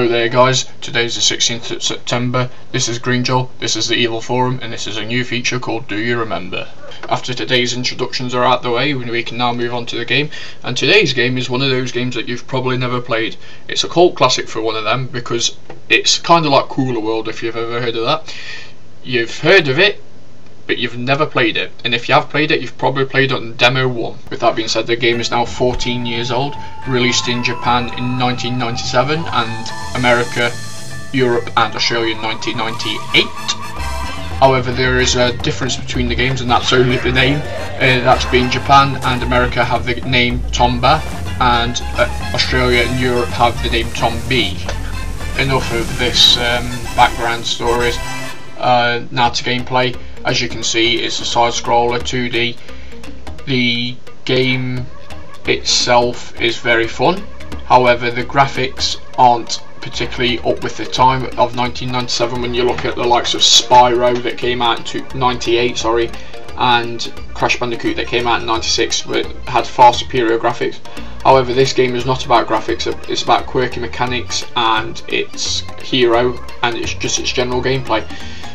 Hello there guys, today's the 16th of September, this is Green Joel, this is the Evil Forum, and this is a new feature called Do You Remember? After today's introductions are out the way, we can now move on to the game, and today's game is one of those games that you've probably never played. It's a cult classic for one of them, because it's kind of like Cooler World, if you've ever heard of that. You've heard of it, but you've never played it, and if you have played it, you've probably played it on Demo 1. With that being said, the game is now 14 years old, released in Japan in 1997, and America, Europe and Australia in 1998. However, there is a difference between the games, and that's only the name. That's being Japan and America have the name Tomba, and Australia and Europe have the name Tombi. Enough of this background stories. Now to gameplay. As you can see, it's a side-scroller 2D. The game itself is very fun. However, the graphics aren't particularly up with the time of 1997 when you look at the likes of Spyro that came out in 98, and Crash Bandicoot that came out in 96, but had far superior graphics. However, this game is not about graphics, it's about quirky mechanics and its hero and it's just its general gameplay.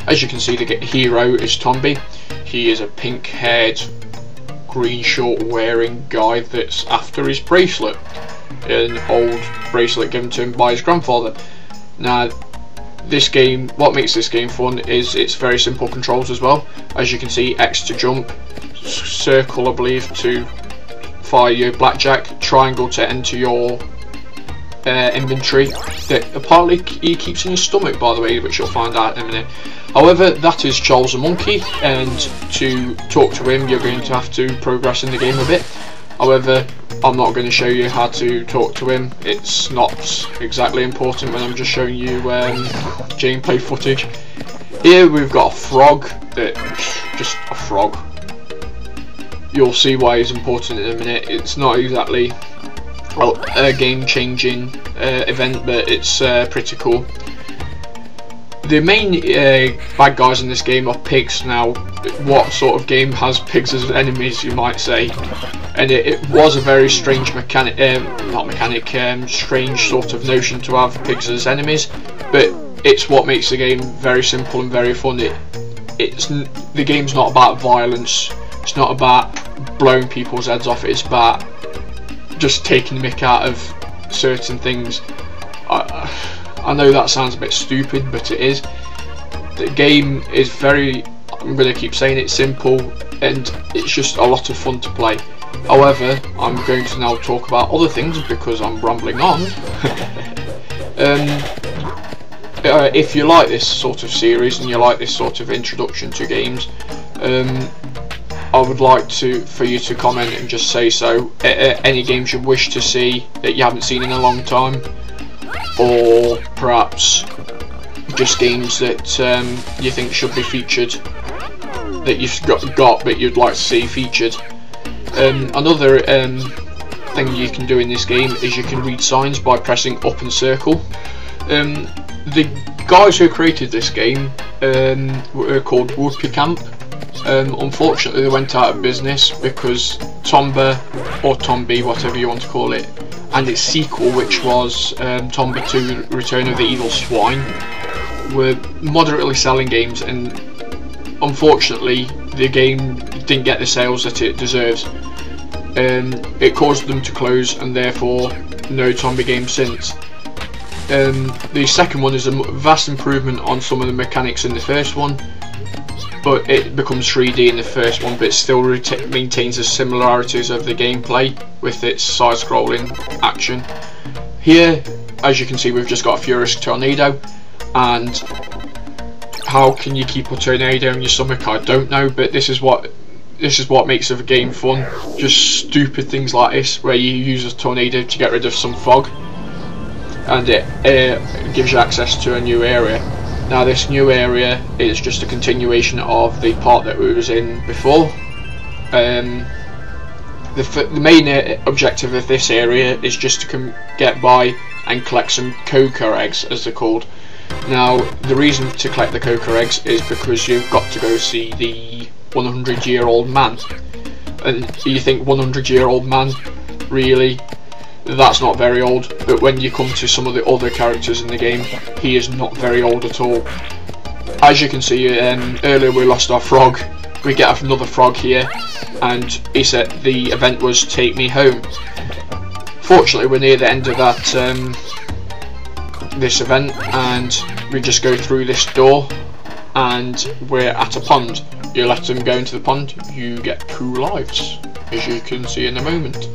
As you can see, the hero is Tomba. He is a pink-haired, green short wearing guy that's after his bracelet, an old bracelet given to him by his grandfather. Now, this game, what makes this game fun is its very simple controls as well. As you can see, X to jump, circle I believe to fire your blackjack, triangle to enter your inventory that apparently he keeps in his stomach, by the way, which you'll find out in a minute. However, that is Charles the Monkey, and to talk to him you're going to have to progress in the game a bit. However, I'm not going to show you how to talk to him, it's not exactly important when I'm just showing you gameplay footage. Here we've got a frog, just a frog. You'll see why it's important in a minute. It's not exactly a game-changing event, but it's pretty cool. The main bad guys in this game are pigs. Now, what sort of game has pigs as enemies, you might say? And it was a very strange strange sort of notion to have pigs as enemies, but it's what makes the game very simple and very fun. The game's not about violence, it's not about blowing people's heads off, it's about just taking the mick out of certain things. I know that sounds a bit stupid, but it is. The game is very, I'm going to keep saying it, simple, and it's just a lot of fun to play. However, I'm going to now talk about other things because I'm rambling on. If you like this sort of series and you like this sort of introduction to games, I would like for you to comment and just say so. Any games you wish to see that you haven't seen in a long time, or perhaps just games that you think should be featured, that you've got but you'd like to see featured. Another thing you can do in this game is you can read signs by pressing up and circle. The guys who created this game were called Whoopie Camp. Unfortunately they went out of business because Tomba, or Tombi, whatever you want to call it, and its sequel, which was Tomba 2 Return of the Evil Swine, were moderately selling games, and unfortunately the game didn't get the sales that it deserves. It caused them to close, and therefore no Tomba games since. The second one is a vast improvement on some of the mechanics in the first one, but it becomes 3D in the first one, but it still maintains the similarities of the gameplay with its side-scrolling action. Here, as you can see, we've just got a furious tornado, and how can you keep a tornado in your stomach? I don't know, but this is what makes the game fun. Just stupid things like this, where you use a tornado to get rid of some fog, and it gives you access to a new area. Now, this new area is just a continuation of the part that we was in before. The main objective of this area is just to get by and collect some cocoa eggs, as they're called. Now, the reason to collect the cocoa eggs is because you've got to go see the 100-year-old man. And you think 100-year-old man, really? that's not very old, but when you come to some of the other characters in the game, he is not very old at all. As you can see, earlier we lost our frog. We get another frog here, and he said the event was Take Me Home. Fortunately, we're near the end of that this event, and we just go through this door, and we're at a pond. You let them go into the pond, you get 2 lives, as you can see in a moment.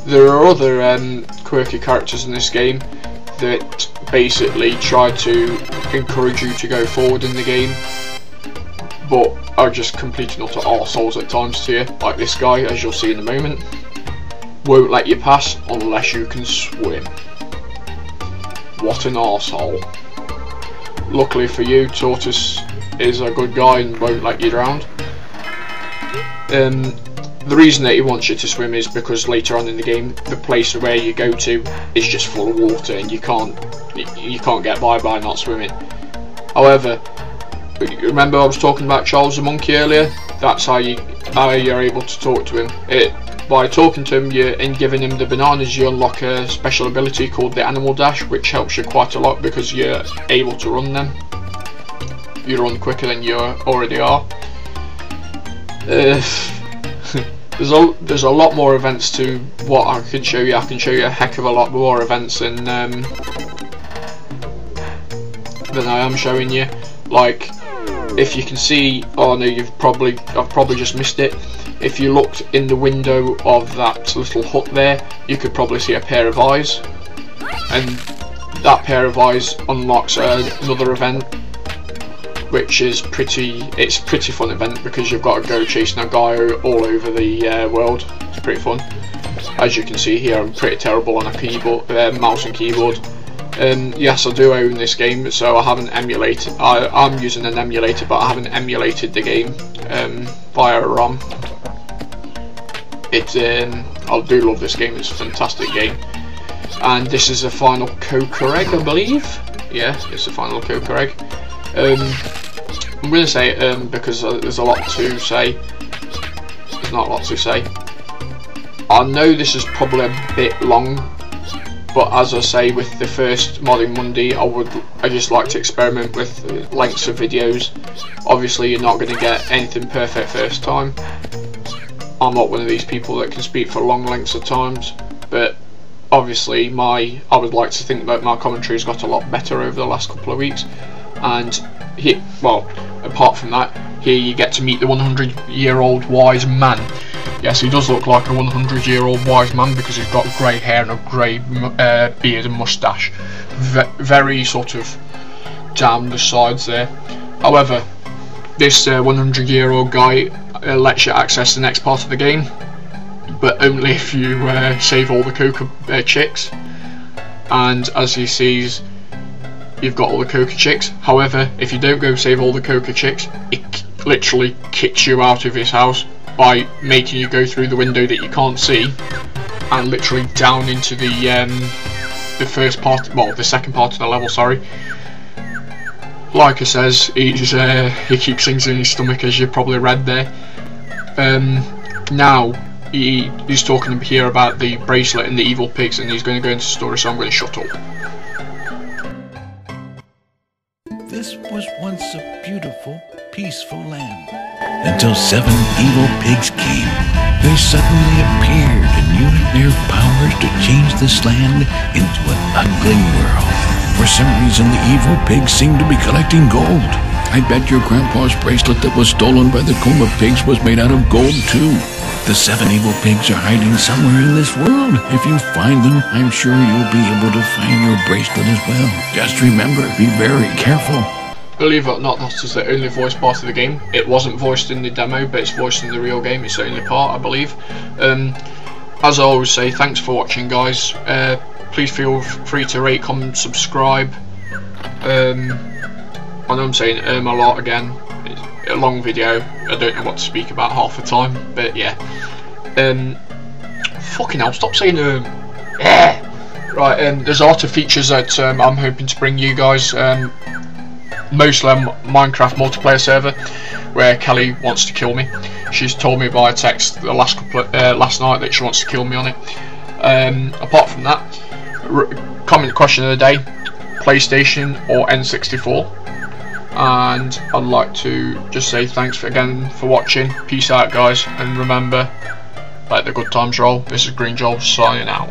There are other quirky characters in this game that basically try to encourage you to go forward in the game, but are just complete and utter arseholes at times to you, like this guy, as you'll see in a moment. Won't let you pass unless you can swim. What an arsehole. Luckily for you, Tortoise is a good guy and won't let you drown. The reason that he wants you to swim is because later on in the game, the place where you go to is just full of water, and you can't get by not swimming. However, remember I was talking about Charles the Monkey earlier? That's how you're able to talk to him. By talking to him and giving him the bananas, you unlock a special ability called the Animal Dash, which helps you quite a lot because you're able to run them. You run quicker than you already are. There's a lot more events to what I can show you. I can show you a heck of a lot more events than I am showing you. Like, if you can see, oh no, I've probably just missed it. If you looked in the window of that little hut there, you could probably see a pair of eyes, and that pair of eyes unlocks another event, which is pretty fun event because you've got to go chasing a guy all over the world. It's pretty fun. As you can see here, I'm pretty terrible on a keyboard, mouse and keyboard. Yes, I do own this game, so I haven't emulated. I'm using an emulator, but I haven't emulated the game via a ROM. I do love this game. It's a fantastic game, and this is the final Coca egg, I believe. Yeah, it's the final Coca egg. I'm going to say it because there's a lot to say. There's not a lot to say. I know this is probably a bit long, but as I say, with the first Modding Monday, I just like to experiment with lengths of videos. Obviously, you're not going to get anything perfect first time. I'm not one of these people that can speak for long lengths of times, but obviously I would like to think that my commentary has got a lot better over the last couple of weeks. And well, apart from that, here you get to meet the 100-year-old wise man. Yes, he does look like a 100-year-old wise man because he's got grey hair and a grey beard and moustache. Very sort of down the sides there. However, this 100-year-old guy lets you access the next part of the game, but only if you save all the Coca chicks. And as he sees, you've got all the Coca chicks. However, if you don't go save all the Coca chicks, it literally kicks you out of his house by making you go through the window that you can't see and literally down into the first part, well, the second part of the level, sorry. Like I says, he keeps things in his stomach, as you probably read there. Now he's talking here about the bracelet and the evil pigs, and he's going to go into the story, so I'm going to shut up. This was once a beautiful, peaceful land, until 7 evil pigs came. They suddenly appeared and used their powers to change this land into an ugly world. For some reason, the evil pigs seemed to be collecting gold. I bet your grandpa's bracelet that was stolen by the Tomba pigs was made out of gold too. The 7 evil pigs are hiding somewhere in this world. If you find them, I'm sure you'll be able to find your bracelet as well. Just remember, be very careful. Believe it or not, that is the only voice part of the game. It wasn't voiced in the demo, but it's voiced in the real game. It's the only part, I believe. As I always say, thanks for watching, guys. Please feel free to rate, comment, subscribe. I know I'm saying a lot again. It's a long video. I don't know what to speak about half the time, but yeah. Fucking hell, stop saying Right, there's a lot of features that I'm hoping to bring you guys. Mostly a Minecraft multiplayer server, where Kelly wants to kill me. She's told me by text last night that she wants to kill me on it. Apart from that, comment question of the day: PlayStation or N64? And I'd like to just say thanks again for watching. Peace out, guys, and remember, let the good times roll. This is Green Joel signing out.